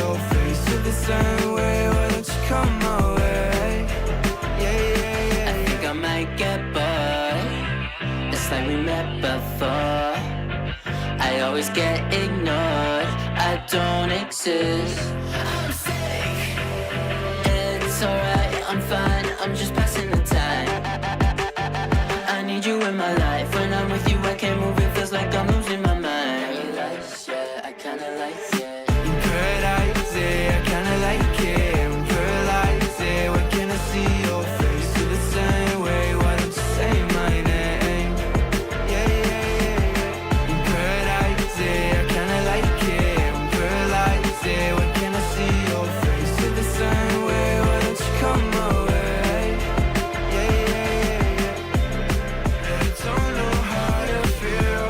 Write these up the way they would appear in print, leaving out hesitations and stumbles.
your face with the same way. Why don't you come my way? Yeah, yeah, yeah. I think I might get bored. It's like we met before. I always get ignored. I don't exist. I'm sick. It's alright, I'm fine. I'm just passing the time. I need you in my life. When I'm with you, I can't move. It feels like I'm losing my mind. You like shit, I kinda like it. In paradise, yeah, I kinda like it. In paradise, yeah, why can't I see your face with the same way? Why don't you say my name? Yeah, yeah, yeah. In paradise, yeah, I kinda like it. In paradise, yeah, why can't I see your face with the same way? Why don't you come my way? Yeah, yeah, yeah. I don't know how to feel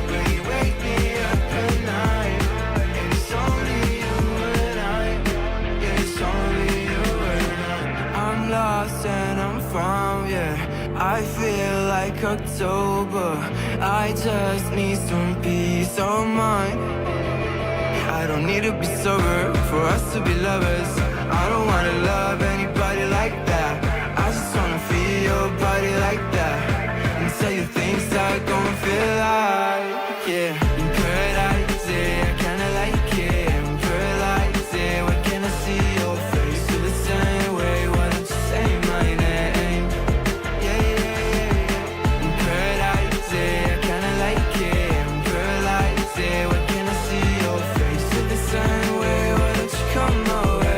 when you wake me up at night. And it's only you and I. Yeah, it's only you and I. I'm lost and I'm found, yeah. I feel like October. I just need some peace of mind. I don't need to be sober for us to be lovers. I don't wanna love anybody like that. I just wanna feel your body like that and tell you things I don't feel like. Yeah, in paradise, yeah, I kinda like it. In paradise, yeah, why can't I see your face with the same way? Why don't you say my name? Yeah, yeah, yeah. In paradise, yeah, I kinda like it. In paradise, yeah, why can't I see your face with the same way? Why don't you come my way?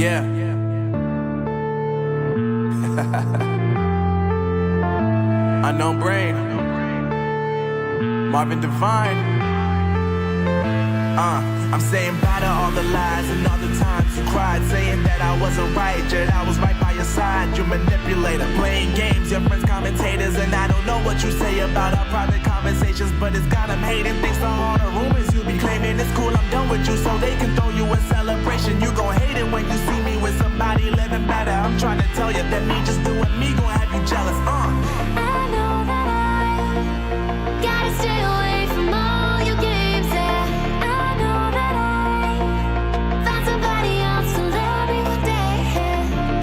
Yeah. Unknown Brain. Marvin Devine. I'm saying bye to all the lies and all the times you cried, saying that I wasn't right, yet I was right by your side. You manipulator, playing games, your friends commentators, and I don't know what you say about our private conversations, but it's got them hating. Thanks to all the rumors you be claiming. It's cool, I'm done with you, so they can throw you a celebration. You gon' hate it when you see me with somebody living better. I'm trying to tell you that me just doing me gon' have you jealous. I know that I gotta stay away from all your games. Yeah, I know that I find somebody else to love me one day.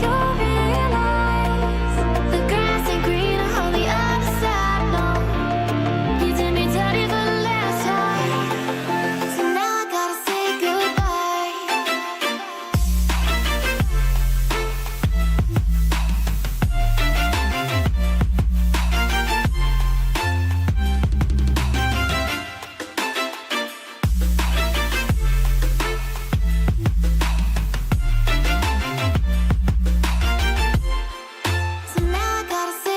You'll realize the grass ain't greener on the other side. No, you did me dirty for the last time, so now I gotta say goodbye. So now I gotta say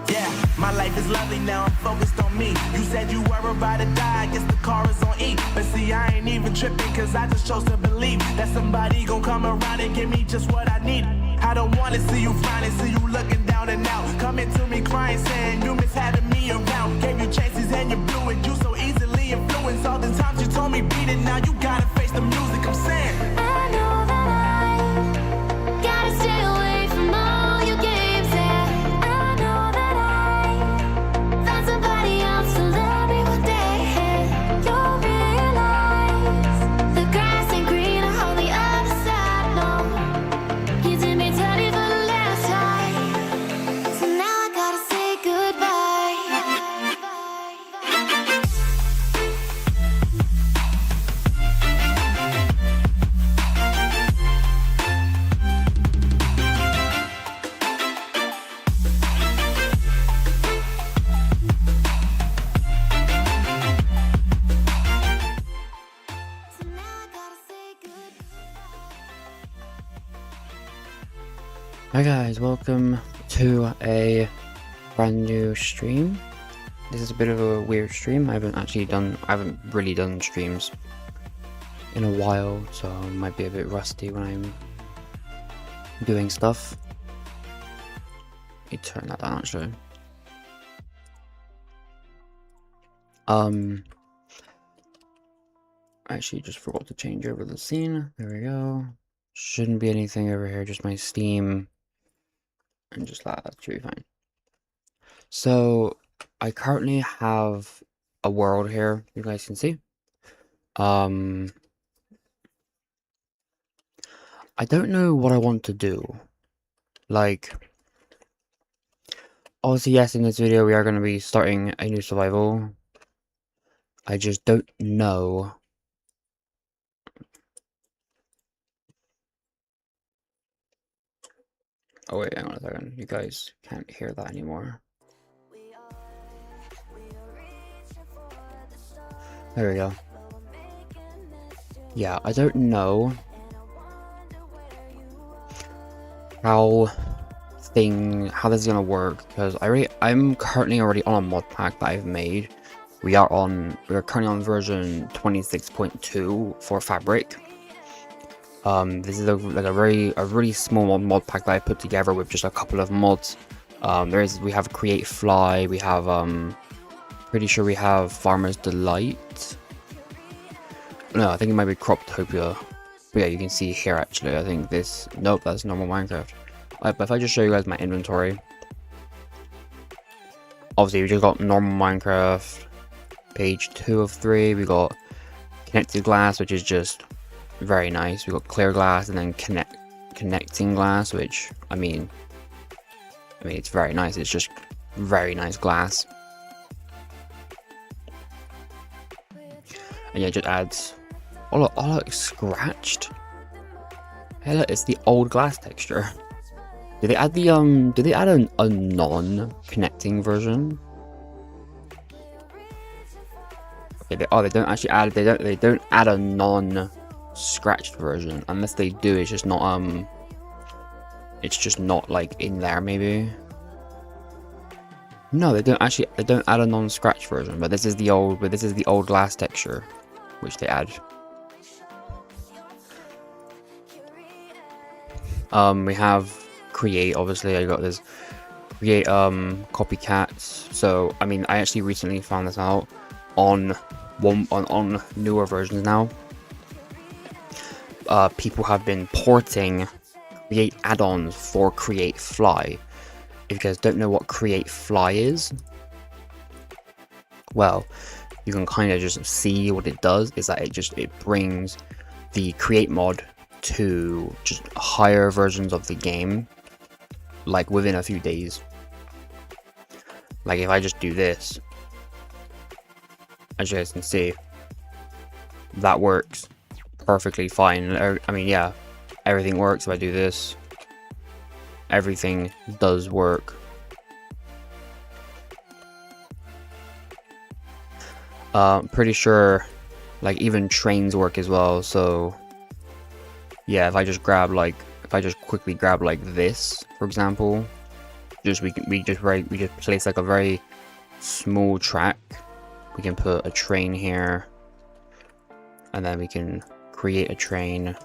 Yeah, my life is lovely now, I'm focused on me. You said you were about to die, I guess the car is on E. But see, I ain't even tripping, cause I just chose to believe that somebody gon' come around and give me just what I need. I don't wanna see you frowning, see you looking down and out. Coming to me crying, saying you miss having me around. Gave you chances and you blew it, you so easily influenced. All the times you told me beat it, now you gotta face the music. I'm saying I know that I gotta stay away from all your games. Yeah, I know that I found somebody else to love me one day. You'll realize the grass ain't greener on the other side. No, you did me dirty for the last time, so now I gotta say goodbye. Hi guys, welcome to a brand new stream. This is a bit of a weird stream. I haven't really done streams in a while, so I might be a bit rusty when I'm doing stuff. Let me turn that down actually. I actually just forgot to change over the scene. There we go. Shouldn't be anything over here, just my Steam. And just that should be fine. So I currently have a world here, you guys can see. I don't know what I want to do. Like, obviously, yes, in this video we are going to be starting a new survival. I just don't know. Oh wait, hang on a second. You guys can't hear that anymore. There we go. Yeah, I don't know how this is gonna work, because I'm currently already on a mod pack that I've made. We are currently on version 26.2 for Fabric. This is a really small mod pack that I put together with just a couple of mods. We have Create Fly, we have pretty sure we have Farmer's Delight. No, I think it might be Croptopia. But yeah, you can see here actually, I think nope, that's normal Minecraft. But if I just show you guys my inventory. Obviously we just got normal Minecraft, page 2 of 3, we got connected glass, which is just very nice. We got clear glass and then connecting glass, which I mean it's very nice. It's just very nice glass. And yeah, it just adds oh look, scratched. Hey look, it's the old glass texture. Did they add a non-connecting version? Okay, they don't actually add they don't add a non-scratched version, unless they do. It's just not like in there maybe. No, they don't add a non-scratch version, but this is the old glass texture which they add. We have create, obviously. I got this create copycats. So I mean, I actually recently found this out on newer versions now. People have been porting create add-ons for Create Fly. If you guys don't know what Create Fly is, well, you can kind of just see what it does. Is that it brings the Create mod to just higher versions of the game, like within a few days. Like if I just do this, as you guys can see, that works perfectly fine. I mean, yeah, everything works. If I do this, everything does work. Pretty sure like even trains work as well. So yeah, if I just quickly grab like this, for example, we just place like a very small track. We can put a train here, and then we can create a train,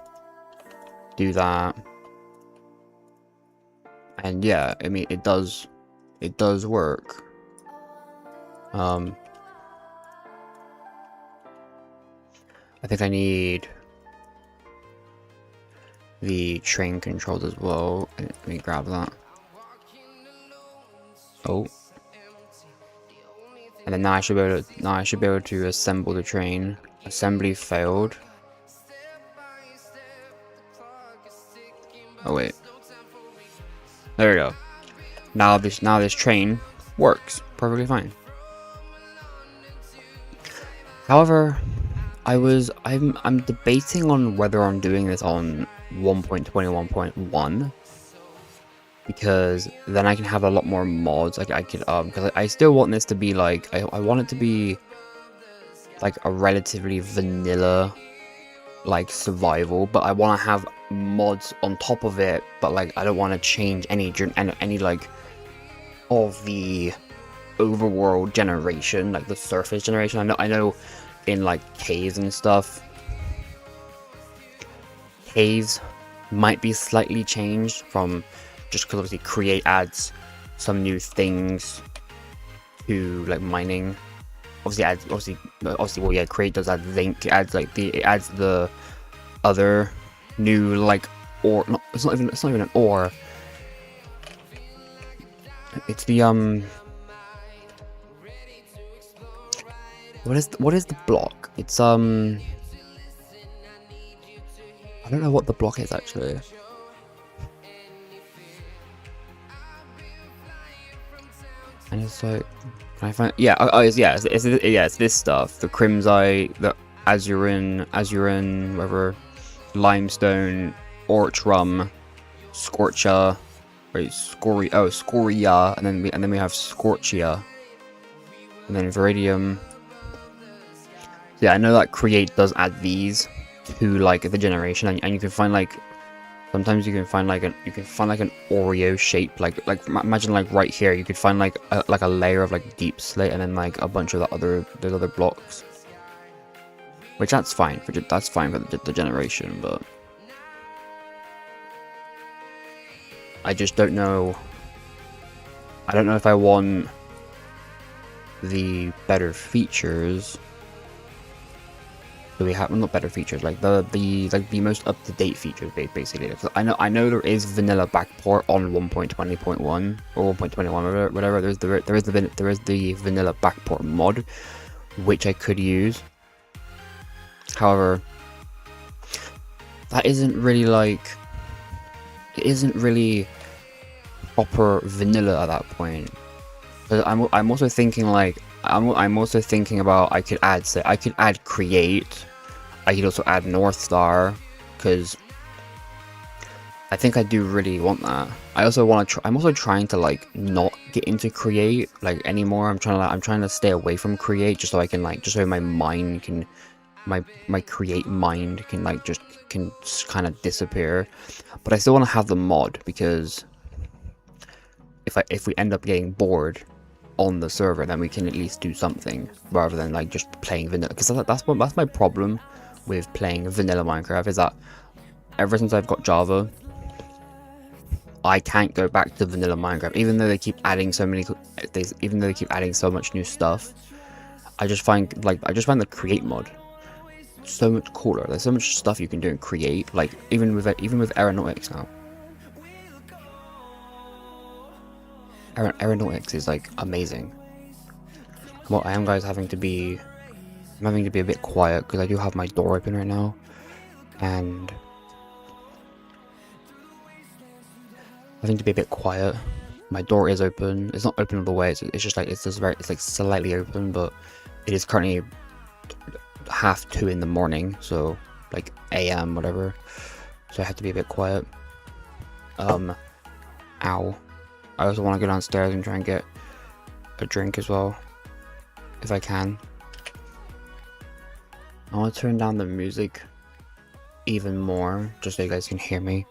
do that, and yeah, I mean it does work. I think I need the train controls as well. Let me grab that. Oh, and then now I should be able to assemble the train. Assembly failed. Oh wait, there we go. Now this train works perfectly fine. However, I'm debating on whether I'm doing this on 1.21.1, because then I can have a lot more mods. Like I could because I still want this to be like I want it to be like a relatively vanilla like survival, but I want to have mods on top of it, but like I don't want to change any like of the overworld generation, like the surface generation. I know in like caves and stuff, caves might be slightly changed from, just because obviously create adds some new things to like mining. Obviously well, yeah, create does add zinc. It adds the other new like ore. No, it's not even an ore. It's the what is the block? It's I don't know what the block is actually. And it's like, can I find? Yeah, it's this stuff. The crimsite, the azurin, whatever, limestone, orch rum, scorcha, wait, scoria, and then we have scorchia, and then viridium. Yeah, I know that create does add these to like the generation, and you can find like, sometimes you can find like an Oreo shape, like imagine like right here you could find like a layer of like deep slate, and then like a bunch of those other blocks, which that's fine for the generation, but I just don't know. I don't know if I want the better features. So we have, well, not better features, like the most up-to-date features basically. I know there is vanilla backport on 1.20.1 or 1.21 whatever. There is the vanilla backport mod, which I could use. However, that isn't really like, it isn't really proper vanilla at that point. But I'm also thinking like, I'm also thinking about, I could add create. I could also add North Star, because I think I do really want that. I also want to. I'm also trying to like not get into create like anymore. I'm trying to stay away from create, just so I can like, just so my mind can, my create mind can like just kind of disappear. But I still want to have the mod, because if we end up getting bored on the server, then we can at least do something rather than like just playing vanilla. Because that's my problem with playing vanilla Minecraft, is that ever since I've got Java, I can't go back to vanilla Minecraft, even though they keep adding so many things, even though they keep adding so much new stuff. I just find the create mod so much cooler. There's so much stuff you can do in create, like even with aeronautics now. Aeronautics is like amazing. Well, I am having to be a bit quiet because I do have my door open right now, and having to be a bit quiet. My door is open. It's not open all the way. It's just like, it's like slightly open, but it is currently 1:30 in the morning, so like AM whatever. So I have to be a bit quiet. Ow. I also want to go downstairs and try and get a drink as well, if I can. I want to turn down the music even more, just so you guys can hear me.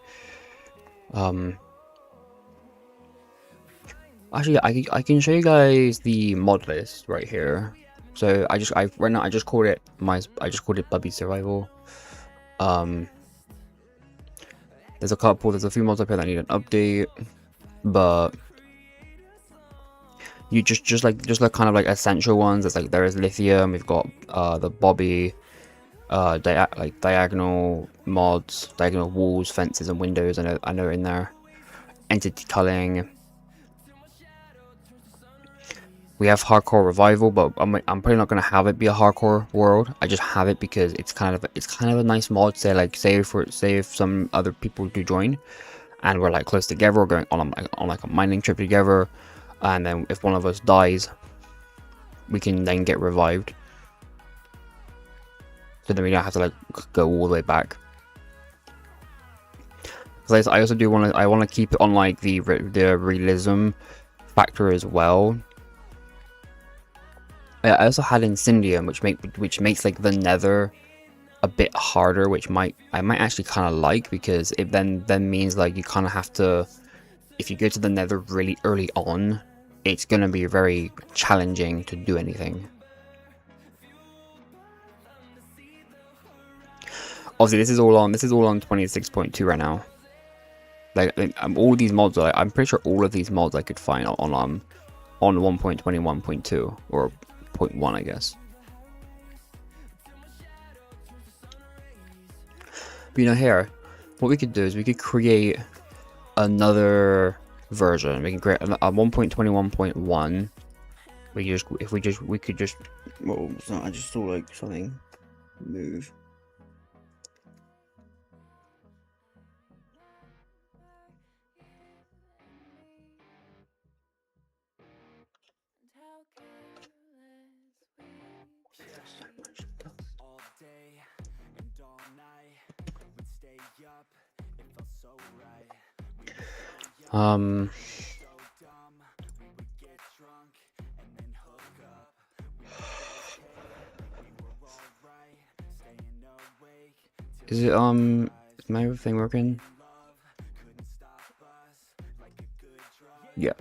Actually, I can show you guys the mod list right here. So right now I just called it Bubby Survival. There's a few mods up here that need an update, but you just like kind of like essential ones. It's like, there is lithium. We've got the Bubby, diagonal mods, diagonal walls, fences, and windows. I know in there. Entity culling. We have hardcore revival, but I'm probably not gonna have it be a hardcore world. I just have it because it's kind of a nice mod. Say if some other people do join, and we're like close together, we're going on like a mining trip together, and then if one of us dies, we can then get revived. So then we don't have to like go all the way back. Because I also do want to keep it on like the realism factor as well. I also had Incendium, which makes like the Nether a bit harder, which I might actually kind of like, because it then means like you kind of have to, if you go to the Nether really early on, it's gonna be very challenging to do anything. Obviously, this is all on 26.2 right now. Like all these mods, I'm pretty sure all of these mods I could find on 1.21.2 or 0.1, I guess. But you know, here, what we could do is we could create another version. We can create a 1.21.1. We could just. Whoa! So I just saw like something move. Is my thing working? Yeah.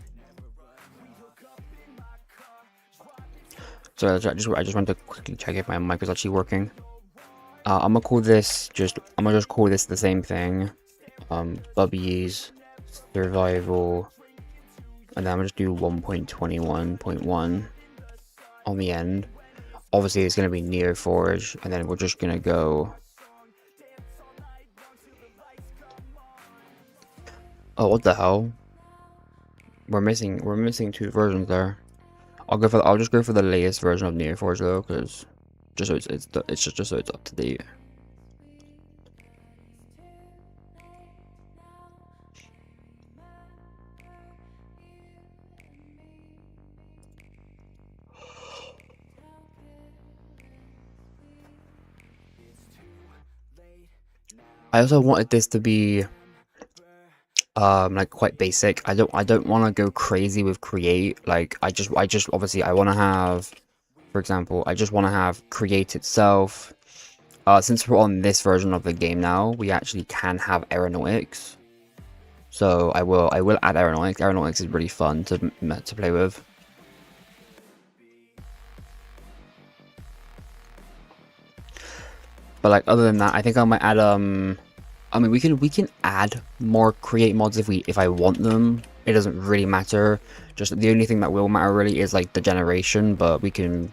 So I just want to quickly check if my mic is actually working. I'm gonna just call this the same thing. Bubby's survival, and then I'm gonna just do 1.21.1 on the end. Obviously, it's gonna be near Forge, and then we're just gonna go. Oh, what the hell? We're missing 2 versions there. I'll just go for the latest version of Nearforge though, because just so it's just so it's up to date. I also wanted this to be like quite basic. I don't want to go crazy with create. Like I just obviously I want to have, for example, I just want to have create itself. Since we're on this version of the game now, we actually can have aeronautics. So I will add aeronautics. Aeronautics is really fun to play with. But like other than that, I think I might add I mean, we can add more create mods if I want them. It doesn't really matter. Just the only thing that will matter really is like the generation, but we can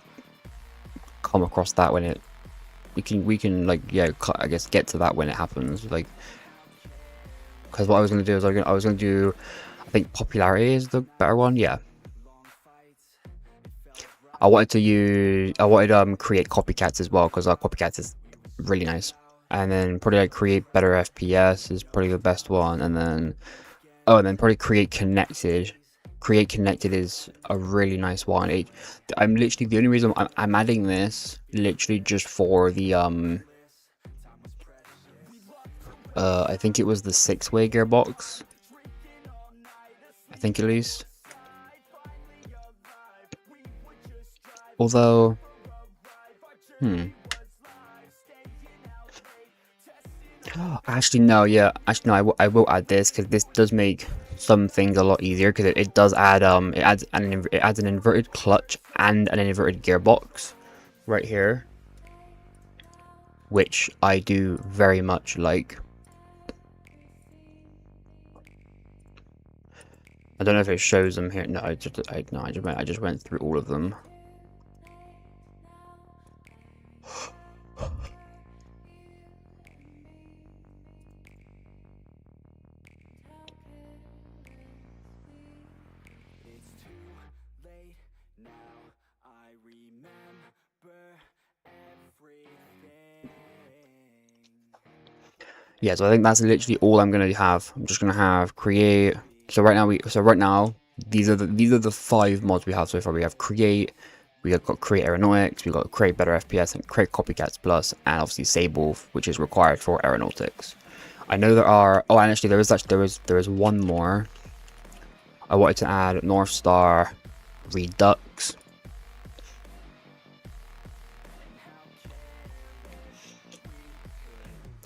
come across that when it. We can like, yeah, I guess get to that when it happens. Like, because what I was gonna do is I was gonna do, I think popularity is the better one. Yeah. I wanted create copycats as well, because our copycats is really nice. And then probably like create better FPS is probably the best one, and then probably create connected. Create connected is a really nice one. I'm literally, the only reason I'm adding this literally just for the I think it was the 6-way gearbox. I think at least. Although, actually no, yeah, actually no, I will add this, because this does make some things a lot easier, because it does add it adds an inverted clutch and an inverted gearbox right here, which I do very much like. I don't know if it shows them here. No, I just went through all of them. Yeah, so I think that's literally all I'm gonna have. I'm just gonna have create. So right now these are the 5 mods we have so far. We have create, we have got create aeronautics, we got create better FPS, and create copycats plus, and obviously Sable, which is required for aeronautics. I know there are. Oh, and actually there is one more. I wanted to add North Star Redux.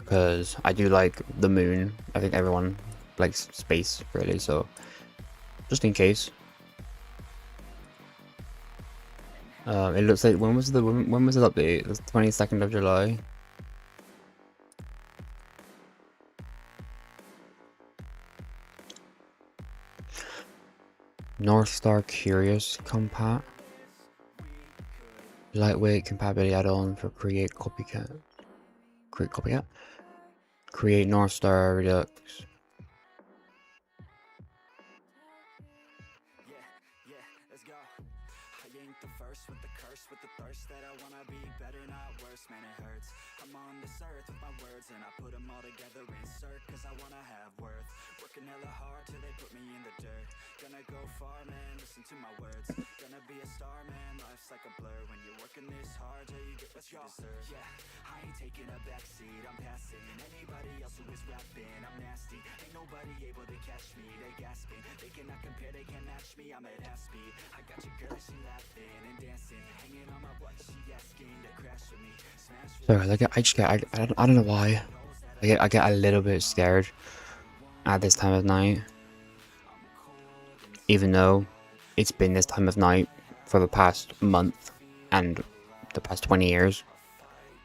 because I do like the moon. I think everyone likes space, really, so just in case. It looks like when was it update? The 22nd of July. North Star Curious Compat. Lightweight compatibility add-on for Create Copycat. Create Copycat? Create North Star Redux. Let's go. I ain't the first with the curse, with the thirst that I wanna be better, not worse, man, it hurts. I'm on this earth with my words and I put them all together, insert, cause I wanna have worth. Working hella hard till they put me in the dirt. Gonna go far, man, listen to my words. Gonna be a star, man, life's like a blur. When you're working this hard till you get what you deserve. Yeah, I ain't taking a backseat, I'm passing anybody else who is rapping. I'm nasty, ain't nobody able to catch me. They gasping, they cannot compare, they can't match me. I'm at half speed, I got your girl, she laughing and dancing, hanging on my butt, she asking to crash with me. Smash with Sorry, like I don't know why. I get a little bit scared at this time of night, even though it's been this time of night for the past month and the past 20 years.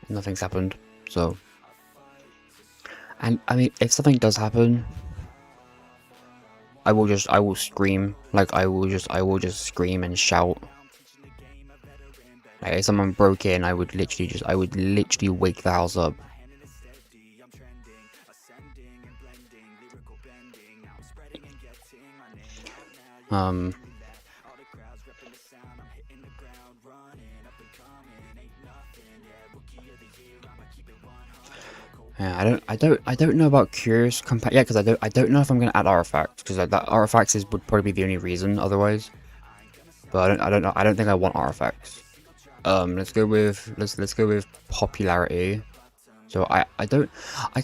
Nothing's happened, so. And I mean, if something does happen, I will scream. Like I will just scream and shout. Like if someone broke in, I would literally wake the house up. Yeah, I don't know about Curious Compat. Yeah, because I don't know if I'm gonna add artifacts, because that artifacts would probably be the only reason otherwise. But I don't know. I don't think I want artifacts. Let's go with popularity. So I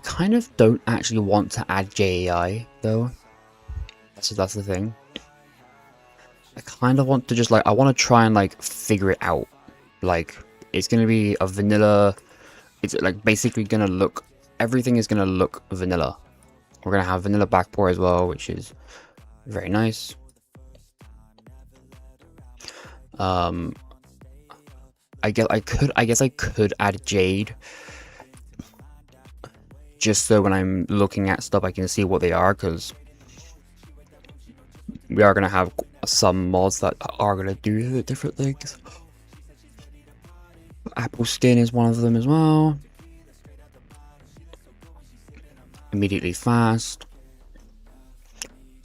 kind of don't actually want to add JAI though. That's the thing. I kind of want to just like I want to try and like figure it out. Like it's gonna be a vanilla. It's like basically gonna look. Everything is gonna look vanilla. We're gonna have vanilla backpour as well, which is very nice. I guess I could add Jade, just so when I'm looking at stuff I can see what they are, because we are gonna have some mods that are gonna do different things. Apple Skin is one of them as well. Immediately fast.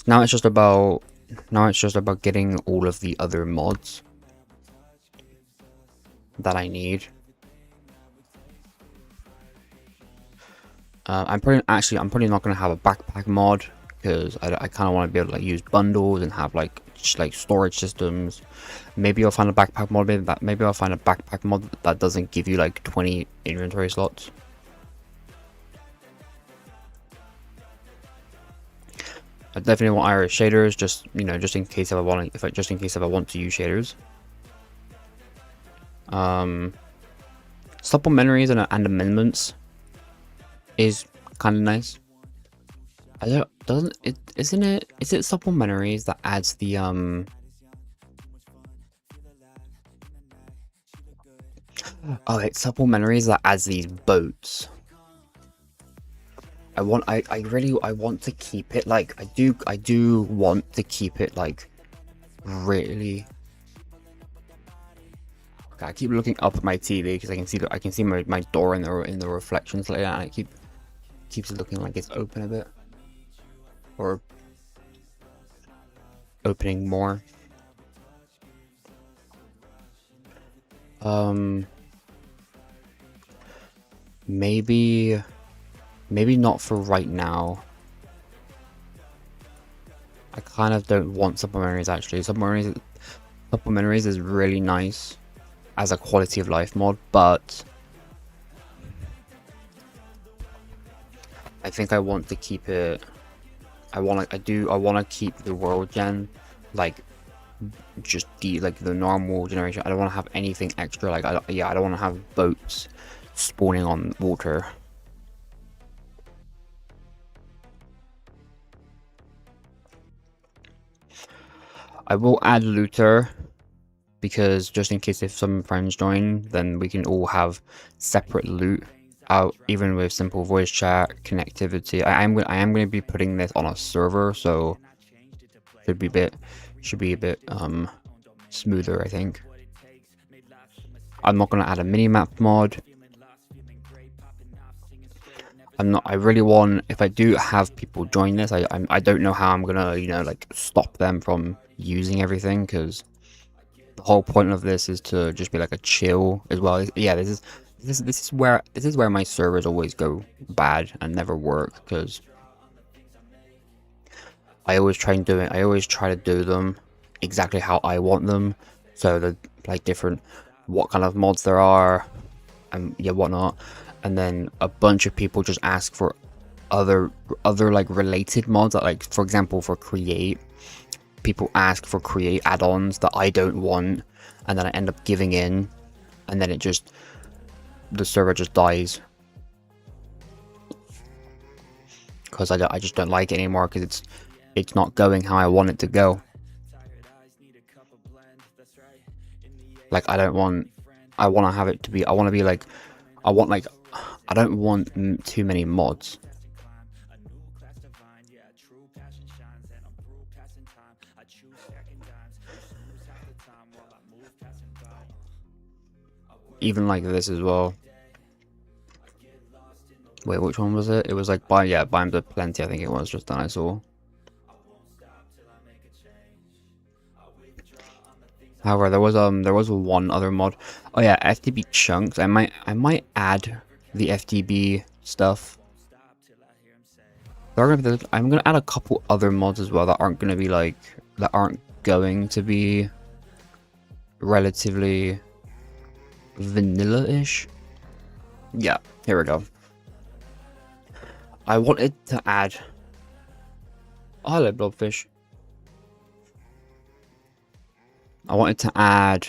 Now it's just about getting all of the other mods that I need. I'm probably not gonna have a backpack mod, because I kind of want to be able to like use bundles and have like storage systems. Maybe I'll find a backpack mod. Maybe I'll find a backpack mod that doesn't give you like 20 inventory slots. I definitely want iris shaders, just in case if I want to use shaders. Supplementaries and amendments is kind of nice. Is it supplementaries that adds the oh, it's supplementaries that adds these boats. I want to keep it like I do want to keep it like really. Okay, I keep looking up at my TV because I can see my door in the reflections like that, and it keeps looking like it's open a bit, or opening more. Maybe not for right now. I kind of don't want supplementaries actually. Supplementaries is really nice as a quality of life mod, but I think I want to keep it. I want to keep the world gen like just the normal generation. I don't want to have anything extra. Like I don't want to have boats spawning on water. I will add looter, because just in case if some friends join, then we can all have separate loot out, even with simple voice chat connectivity. I am going to be putting this on a server, so should be a bit smoother, I think. I'm not going to add a minimap mod. I really want, if I do have people join this, I don't know how I'm gonna, you know, like stop them from using everything, because the whole point of this is to just be like a chill as well. Yeah, this is where my servers always go bad and never work, because I always try to do them exactly how I want them, so the like different what kind of mods there are and yeah, whatnot. And then a bunch of people just ask for other like related mods that, like, for example, for create, people ask for create add-ons that I don't want, and then I end up giving in, and then the server just dies, because I just don't like it anymore, because it's not going how I want it to go. Like, I want to have it to be, I don't want too many mods. Even like this as well. Wait, which one was it? It was like Biomes of Plenty, I think it was, just that I saw. However, there was one other mod. Oh yeah, FTB chunks. I might add the FTB stuff. I'm gonna add a couple other mods as well that aren't going to be relatively vanilla-ish. Yeah, here we go. I wanted to add. Oh, hello, Blobfish. I wanted to add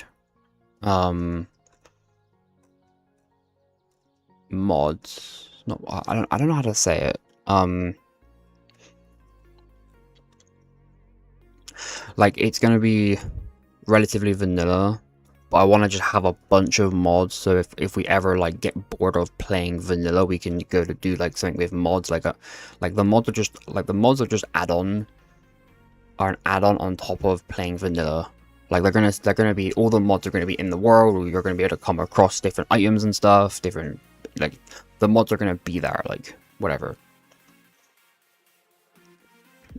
mods. No, I don't know how to say it. Like, it's gonna be relatively vanilla, but I want to just have a bunch of mods, so if we ever like get bored of playing vanilla, we can go to do like something with mods, like the mods are just add-on, are an add-on on top of playing vanilla. Like, they're gonna be, all the mods are gonna be in the world. You're gonna be able to come across different items and stuff, different, like, the mods are gonna be there, like, whatever.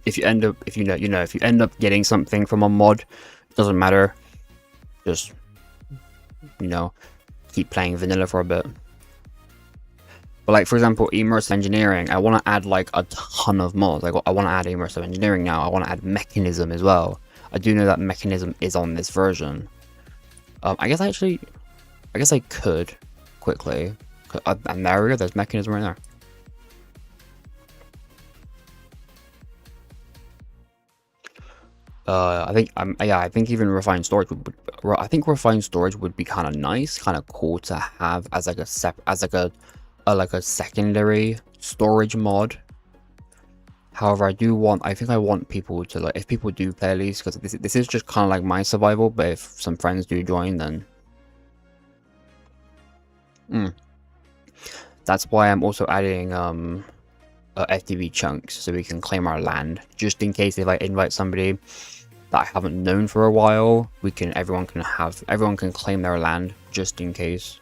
If you end up getting something from a mod, it doesn't matter. Just, you know, keep playing vanilla for a bit. But like, for example, immersive engineering, I want to add like a ton of mods. Like, I want to add immersive engineering now. I want to add mechanism as well. I do know that mechanism is on this version. I guess I could quickly. And there we go. There's mechanism right there. I think even refined storage would be kind of nice, kind of cool to have as like a secondary storage mod. However, I think I want people to, like, if people do play at least, because this is just kind of like my survival, but if some friends do join, then that's why I'm also adding FTB chunks, so we can claim our land, just in case if I invite somebody that I haven't known for a while, everyone can claim their land, just in case.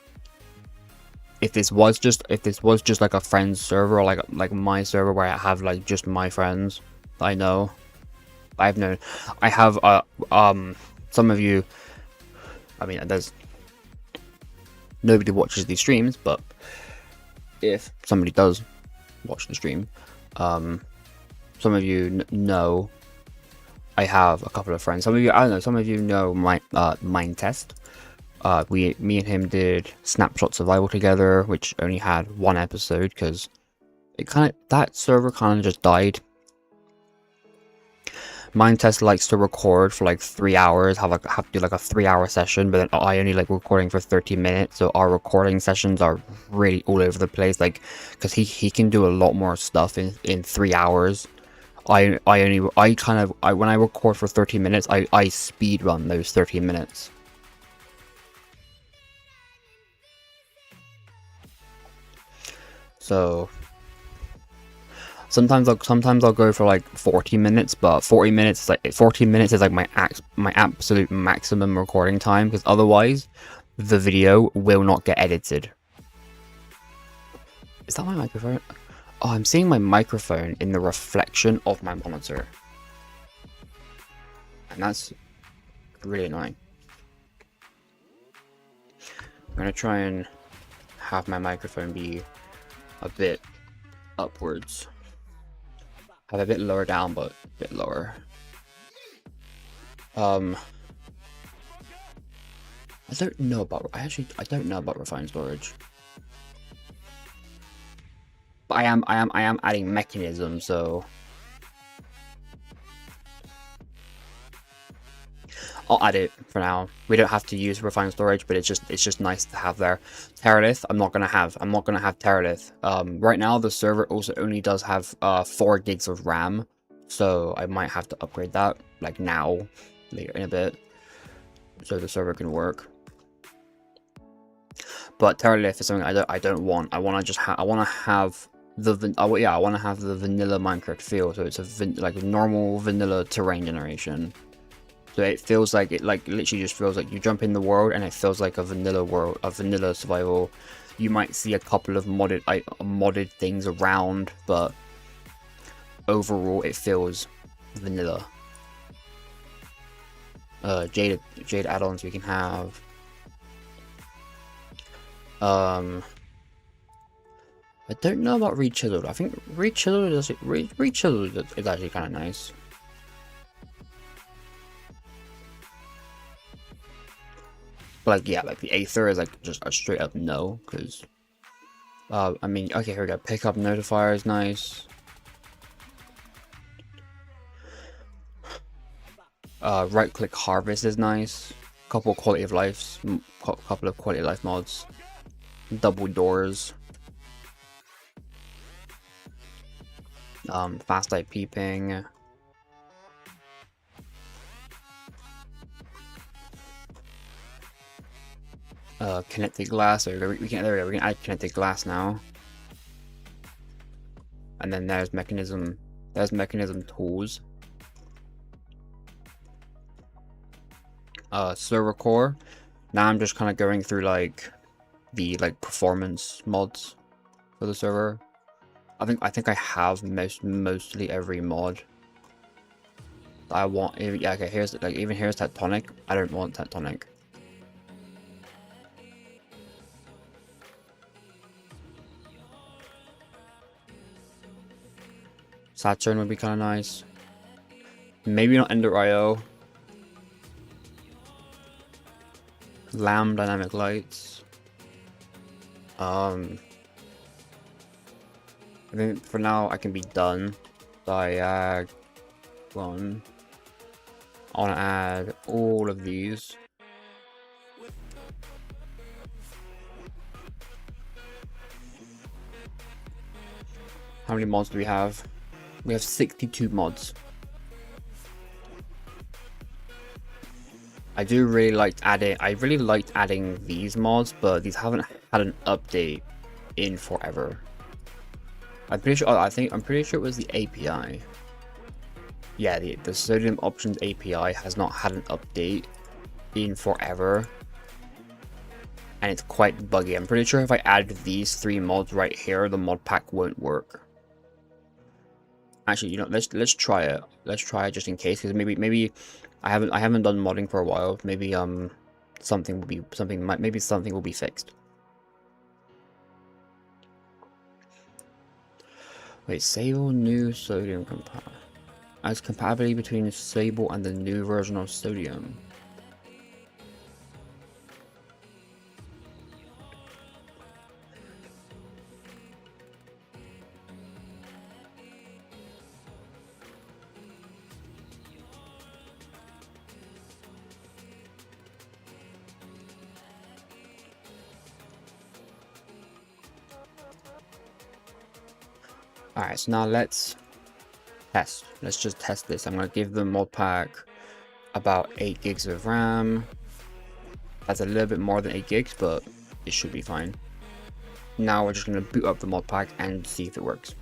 If this was just like a friends server, or like my server where I have like just my friends that I know, I have some of you, I mean, there's nobody watches these streams, but if somebody does watch the stream, some of you know I have a couple of friends. Some of you, I don't know, some of you know my Mind Test. Me and him did Snapshot Survival together, which only had one episode because that server kind of just died. Mind Test likes to record for like 3 hours, have to do like a 3-hour session, but then I only like recording for 30 minutes, so our recording sessions are really all over the place, like, because he can do a lot more stuff in 3 hours. I when I record for 30 minutes, I speed run those 30 minutes. So sometimes I'll go for like 40 minutes, but 40 minutes is like my absolute maximum recording time, because otherwise the video will not get edited. Is that my microphone? Oh, I'm seeing my microphone in the reflection of my monitor. And that's really annoying. I'm gonna try and have my microphone be a bit upwards. Have a bit lower down, but a bit lower. I don't know about refined storage. But I am adding mechanism, so I'll add it for now. We don't have to use refined storage, but it's just nice to have there. Teralith, I'm not gonna have Teralith. Right now the server also only does have 4 gigs of RAM, so I might have to upgrade that like now, later in a bit, so the server can work. But Teralith is something I don't want. I want to have the vanilla Minecraft feel. So it's like a normal vanilla terrain generation. So it feels like literally just feels like you jump in the world and it feels like a vanilla world, a vanilla survival. You might see a couple of modded things around, but overall it feels vanilla. Jade add-ons we can have. I don't know about Rechiseled. I think Rechiseled is actually kind of nice. But like, yeah, like the Aether is like just a straight up no, because I mean, okay, here we go. Pickup notifier is nice. Right click harvest is nice. Couple of quality of life mods. Double doors. Fast IP ping. Connected glass. There we can add connected glass now. And then there's mechanism tools. Server core. Now I'm just kind of going through like the performance mods for the server. I think I have mostly every mod I want. Yeah, okay, here's Tectonic. I don't want Tectonic. Saturn would be kind of nice. Maybe not Ender IO. Lamb dynamic lights. I think for now I can be done. Diag one. I want to add all of these. How many mods do we have? We have 62 mods. I really liked adding these mods, but these haven't had an update in forever. I'm pretty sure it was the API. Yeah, the Sodium Options API has not had an update in forever. And it's quite buggy. I'm pretty sure if I add these 3 mods right here, the mod pack won't work. Actually, you know, let's try it. Let's try it just in case, because maybe I haven't done modding for a while. Maybe something will be fixed. Wait, Sable new Sodium adds compatibility between Sable and the new version of Sodium. Alright, so now let's test. Let's just test this. I'm gonna give the mod pack about 8 gigs of RAM. That's a little bit more than 8 gigs, but it should be fine. Now we're just gonna boot up the mod pack and see if it works.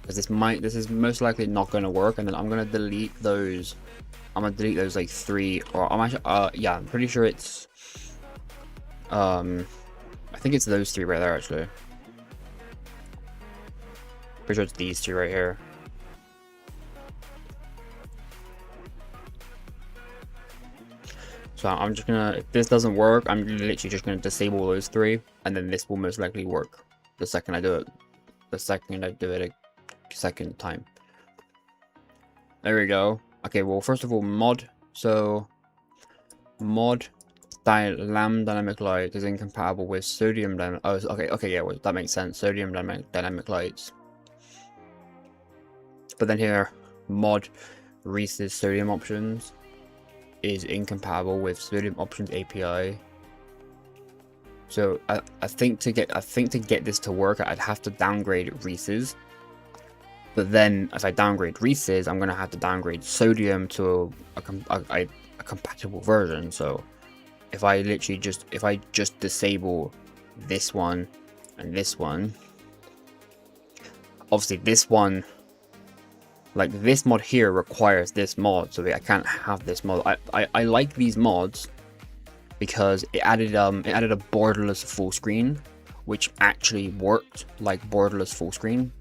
Because this is most likely not gonna work, and then I'm gonna delete those. I'm gonna delete those like 3, or I'm actually yeah, I'm pretty sure it's I think it's those 3 right there actually. Pretty sure it's these 2 right here. So I'm just gonna, if this doesn't work, I'm literally just gonna disable those 3, and then this will most likely work the second I do it. The second I do it a second time. There we go. Okay, well, first of all, mod. So mod lamp dynamic light is incompatible with sodium dynamic. Oh, okay, yeah, well, that makes sense. Sodium dynamic lights. But then here, mod Reese's sodium options is incompatible with sodium options API. So I think to get this to work, I'd have to downgrade Reese's. But then if I downgrade Reese's, I'm gonna have to downgrade sodium to a compatible version. So if I just disable this one and this one, obviously this one, like this mod here requires this mod, so I can't have this mod. I like these mods because it added a borderless full screen, which actually worked like borderless full screen.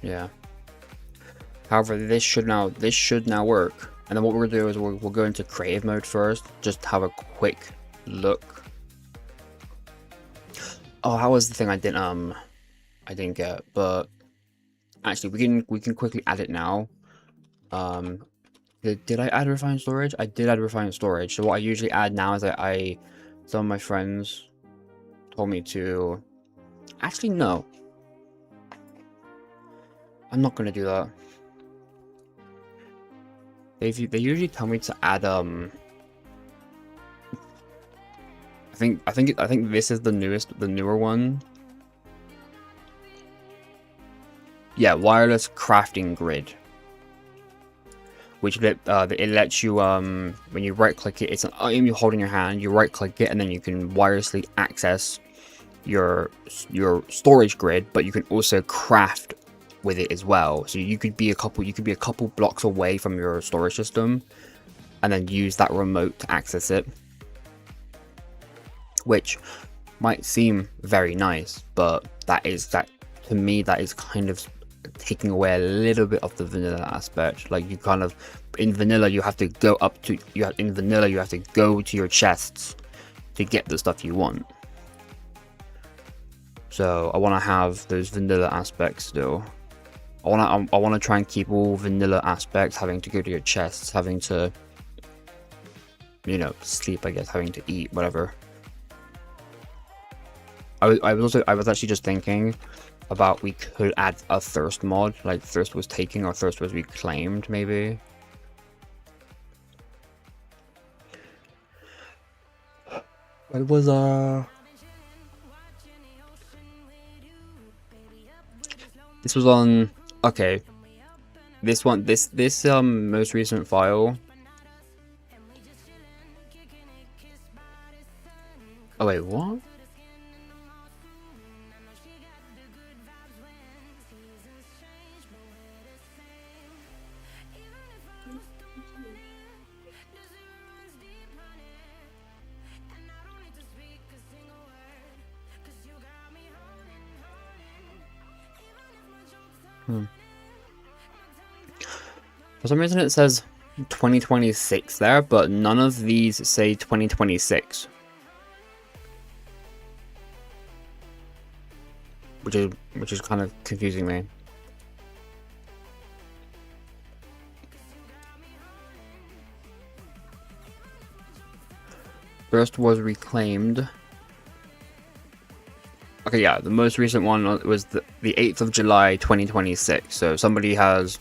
Yeah. However, this should now work. And then what we're gonna do is we'll go into creative mode first, just have a quick look. Oh, that was the thing I didn't get, but actually we can quickly add it now. Did I add refined storage? I did add refined storage. So what I usually add now is some of my friends told me to. Actually, no. I'm not gonna do that. They usually tell me to add I think this is the newer one. Yeah, wireless crafting grid, which it lets you when you right click it, it's an item you hold in your hand. You right click it, and then you can wirelessly access your storage grid, but you can also craft with it as well. So you could be a couple blocks away from your storage system and then use that remote to access it, which might seem very nice, but to me that is kind of taking away a little bit of the vanilla aspect. Like, you kind of, in vanilla you have to go to your chests to get the stuff you want. So I want to have those vanilla aspects still. I want to try and keep all vanilla aspects, having to go to your chests, having to, you know, sleep, I guess, having to eat, whatever. I was actually just thinking about, we could add a thirst mod, like thirst was taking or thirst was reclaimed, maybe. It was this was on, okay, this one, this most recent file. Oh wait, what? For some reason it says 2026 there, but none of these say 2026. Which is kind of confusing me. First was reclaimed. Okay, yeah, the most recent one was the 8th of July 2026. So somebody has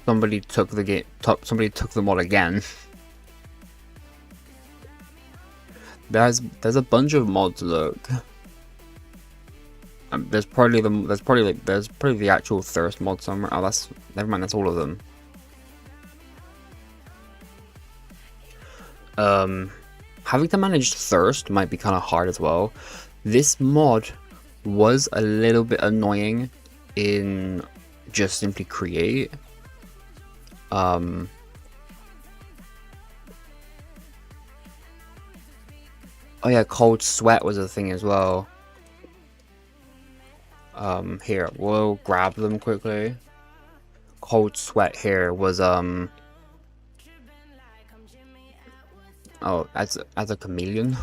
somebody took the game. Somebody took the mod again. There's a bunch of mods. Look, there's probably the actual thirst mod somewhere. Oh, that's never mind. That's all of them. Having to manage thirst might be kind of hard as well. This mod was a little bit annoying in just simply create. Oh yeah, cold sweat was a thing as well. Here, we'll grab them quickly. Cold sweat here was oh, as a chameleon.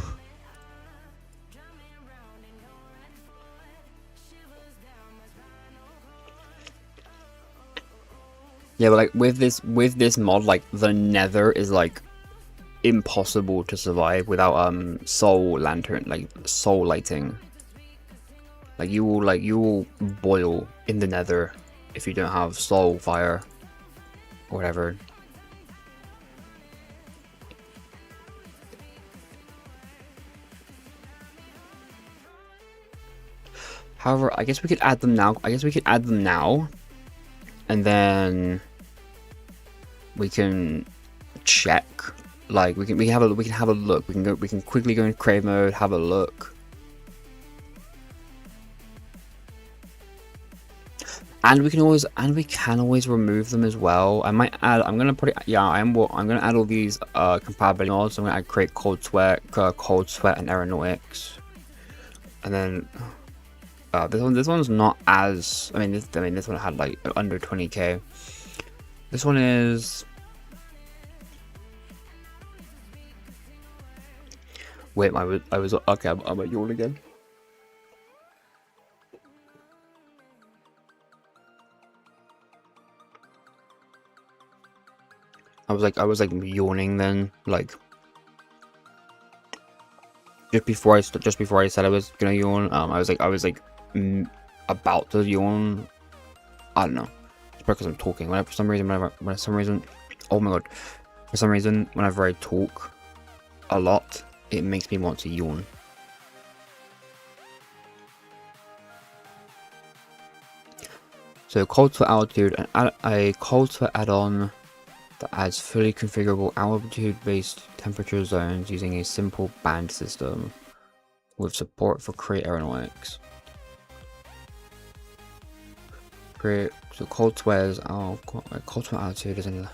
Yeah, but like with this mod, like the Nether is like impossible to survive without soul lantern, like soul lighting. Like you will boil in the Nether if you don't have soul fire or whatever. However, I guess we could add them now. And then we can check. Like we can have a look. We can quickly go in crave mode, have a look. And we can always remove them as well. I'm gonna add all these compatibility mods. I'm gonna add create cold sweat and aeronautics. And then this one's not as this one had like under 20k. This one is, wait, I was okay, I'm at yawn again. I was like yawning then, like just before I said I was gonna yawn. I was like about to yawn. I don't know. It's because I'm talking. For some reason, oh my god, for some reason, whenever I talk a lot, it makes me want to yawn. So cold sweat altitude, and a cold sweat add-on that adds fully configurable altitude-based temperature zones using a simple band system with support for create aeronautics. So cold sweats, cold sweat altitude is in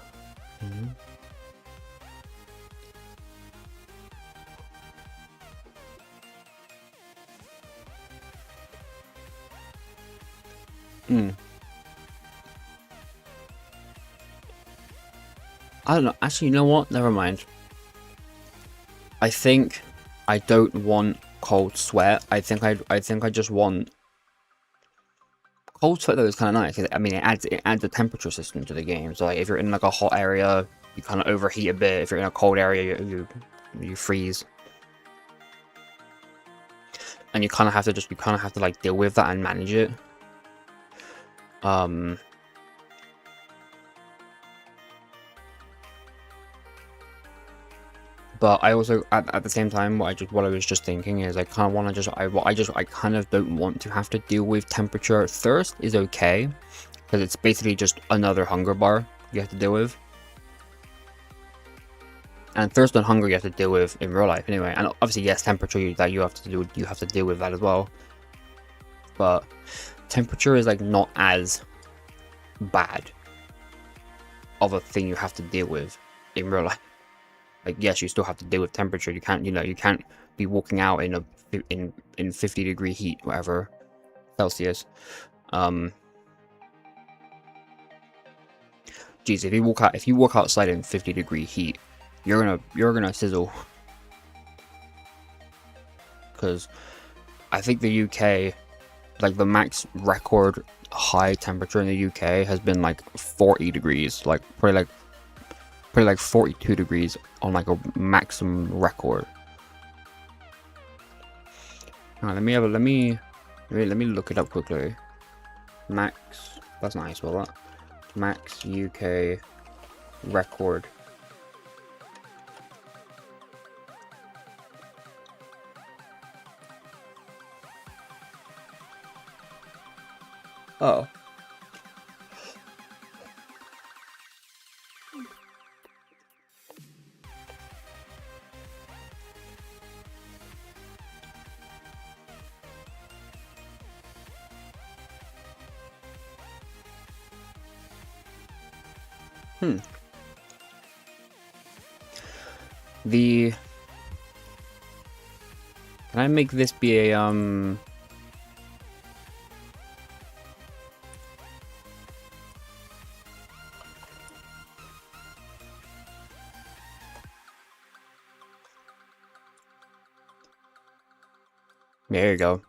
I don't know. Actually, you know what? Never mind. I think I don't want cold sweat. I think I just want cold sweat. Though is kind of nice. I mean, it adds a temperature system to the game. So like, if you're in like a hot area, you kind of overheat a bit. If you're in a cold area, you freeze. And you kind of have to like deal with that and manage it. But I also, at the same time, what I was just thinking is I kind of want to I kind of don't want to have to deal with temperature. Thirst is okay, because it's basically just another hunger bar you have to deal with. And thirst and hunger you have to deal with in real life anyway. And obviously, yes, temperature you have to deal with that as well. But temperature is like not as bad of a thing you have to deal with in real life. Like, yes, you still have to deal with temperature. You can't, you can't be walking out in 50-degree heat, whatever, Celsius. Geez, if you walk outside in 50-degree heat, you're gonna sizzle. Because I think the UK, like the max record high temperature in the UK has been like 40 degrees, like probably like 42 degrees on like a maximum record. Alright, let me look it up quickly. Max, that's nice, well that. Max UK record. Oh. The... Can I make this be a, There you go.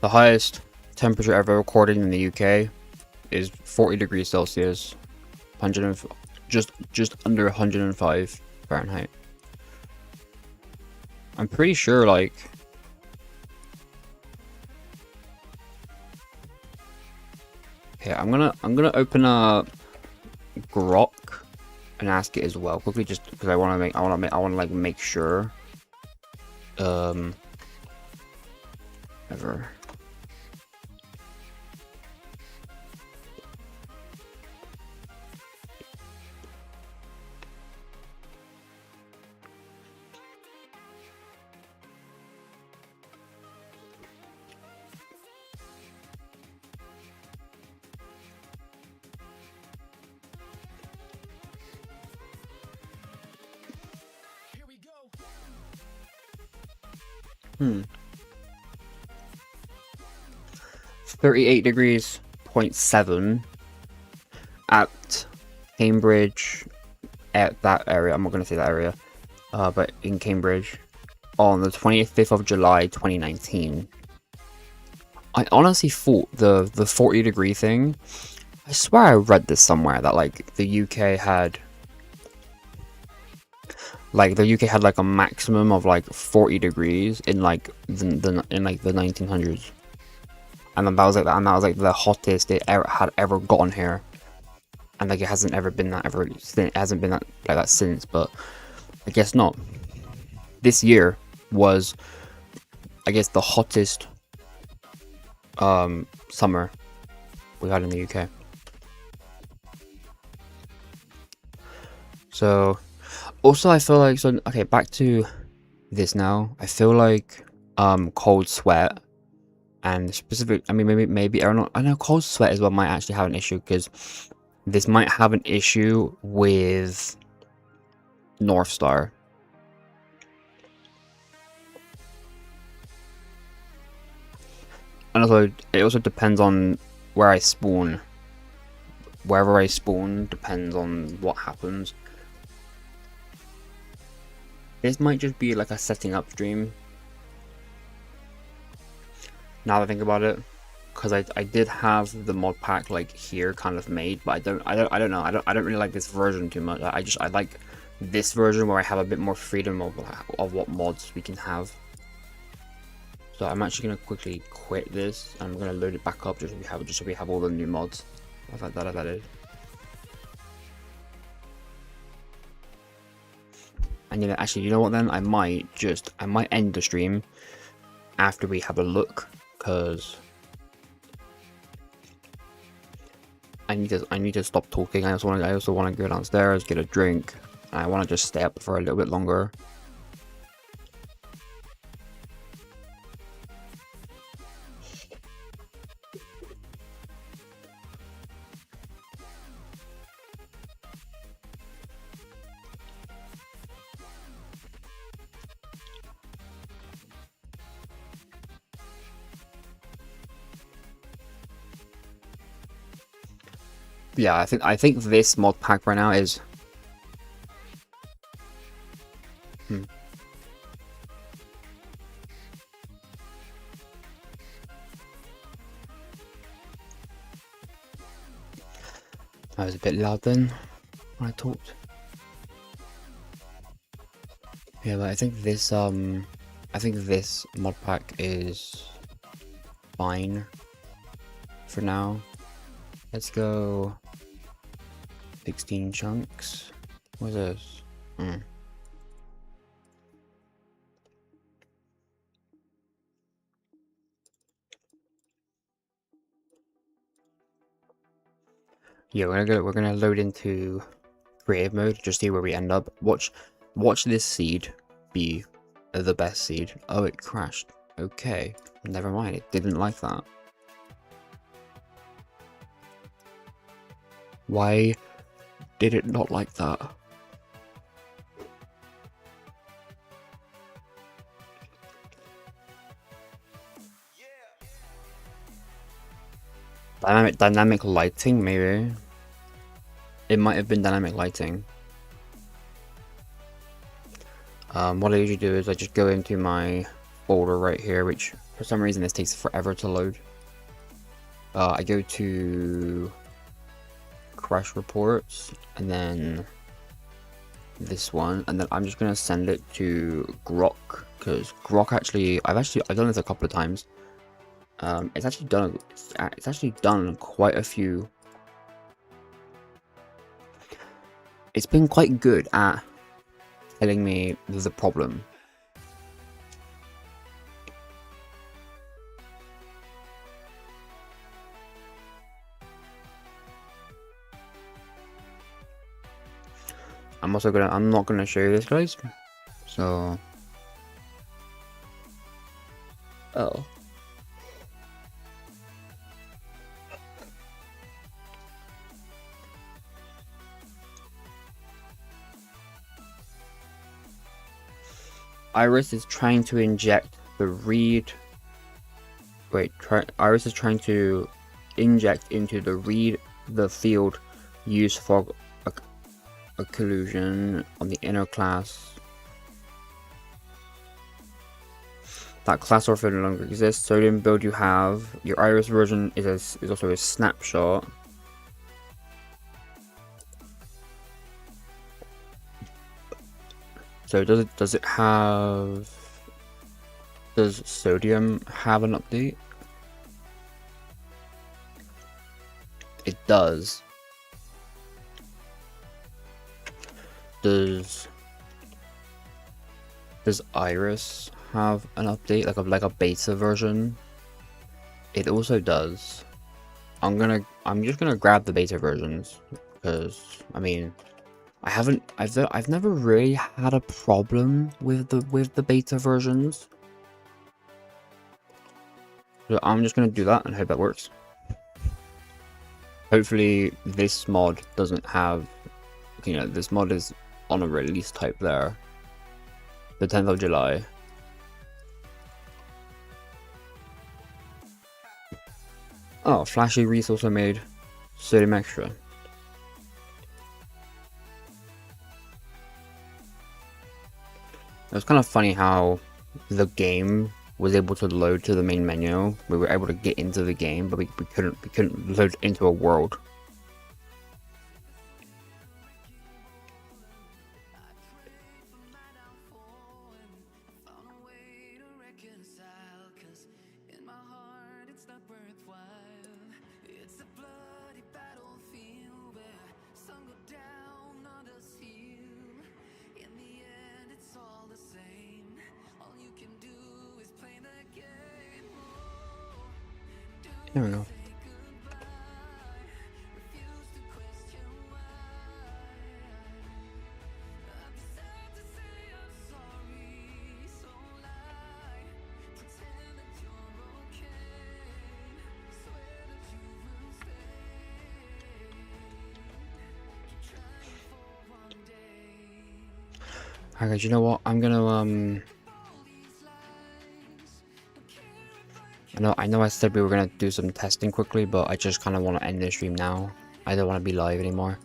The highest temperature ever recorded in the UK is 40 degrees Celsius, just under 105 Fahrenheit. I'm pretty sure, like, okay, I'm gonna open up Grok and ask it as well quickly, just because I want to like make sure. Ever. Hmm. 38 degrees, 0.7 at Cambridge, at that area. I'm not going to say that area, but in Cambridge on the 25th of July 2019. I honestly thought the 40 degree thing, I swear I read this somewhere that like the UK had like a maximum of like 40 degrees in like the 1900s. And then that was like the hottest it had ever gotten here, and like it hasn't ever been that it hasn't been that like that since. But I guess not. This year was, I guess, the hottest summer we had in the UK. So also I feel like, so okay, back to this now. I feel like cold sweat. And specific, I mean, maybe I know cold sweat as well might actually have an issue, because this might have an issue with North Star. And also, it also depends on where I spawn. Wherever I spawn depends on what happens. This might just be like a setting up stream, now that I think about it, because I did have the mod pack like here kind of made, but I don't know, I don't really like this version too much. I like this version where I have a bit more freedom of what mods we can have. So I'm actually gonna quickly quit this. I'm gonna load it back up just so we have all the new mods that I've added. And actually, you know what then? I might end the stream after we have a look, because I need to stop talking. I also want to go downstairs, get a drink, and I want to just stay up for a little bit longer. Yeah, I think this mod pack right now is I was a bit loud then when I talked. Yeah, but I think this mod pack is fine for now. Let's go 16 chunks. What's this? Yeah, we're gonna load into creative mode, just see where we end up. Watch this seed be the best seed. Oh, it crashed. Okay, never mind. It didn't like that. Why did it not like that? Dynamic lighting, maybe. It might have been dynamic lighting. What I usually do is I just go into my folder right here, which for some reason this takes forever to load. I go to crash reports and then this one, and then I'm just gonna send it to Grok, because Grok I've done this a couple of times. It's actually done quite a few. It's been quite good at telling me there's a problem. I'm not gonna show you this, guys. So, oh. Iris is trying to inject the read. Wait, Iris is trying to inject into the field used for a collusion on the inner class. That class or field no longer exists. Sodium build you have. Your Iris version is also a snapshot. So does sodium have an update? It does. Does Iris have an update, like a beta version? It also does. I'm just gonna grab the beta versions, because I mean, I've never really had a problem with the beta versions. So I'm just gonna do that and hope that works. Hopefully this mod doesn't have, you know, this mod is on a release type there. The 10th of July. Oh, Flashy Reese also made Sodium Extra. It was kind of funny how the game was able to load to the main menu. We were able to get into the game, but we couldn't load into a world. There we go. Okay, do you know what? I'm gonna I know I said we were gonna do some testing quickly, but I just kind of want to end the stream now. I don't want to be live anymore.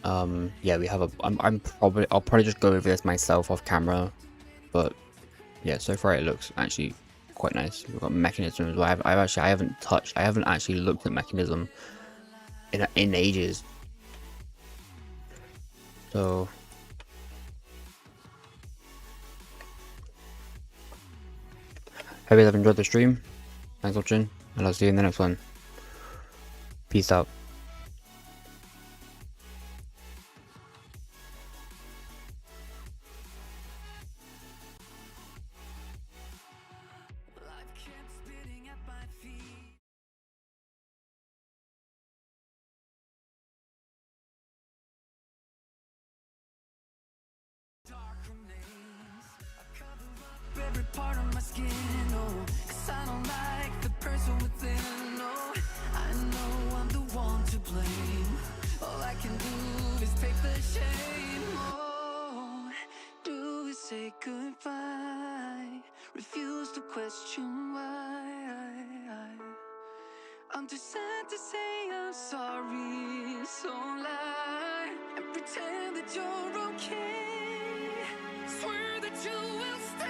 Yeah, we have I'll probably just go over this myself off camera, but yeah, so far it looks actually quite nice. We've got mechanism as well. I haven't actually looked at mechanism in ages. So Hope you have enjoyed the stream. Thanks for watching, and I'll see you in the next one. Peace out. Life kept spitting at my feet. Dark remains. I cover up every part of my skin, oh, 'cause I don't like the person within, no. I know I'm the one to blame. All I can do is take the shame, oh. Do we say goodbye? Refuse to question why. I'm too sad to say I'm sorry, so lie and pretend that you're okay. Swear that you will stay.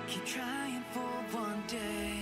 Keep trying for one day.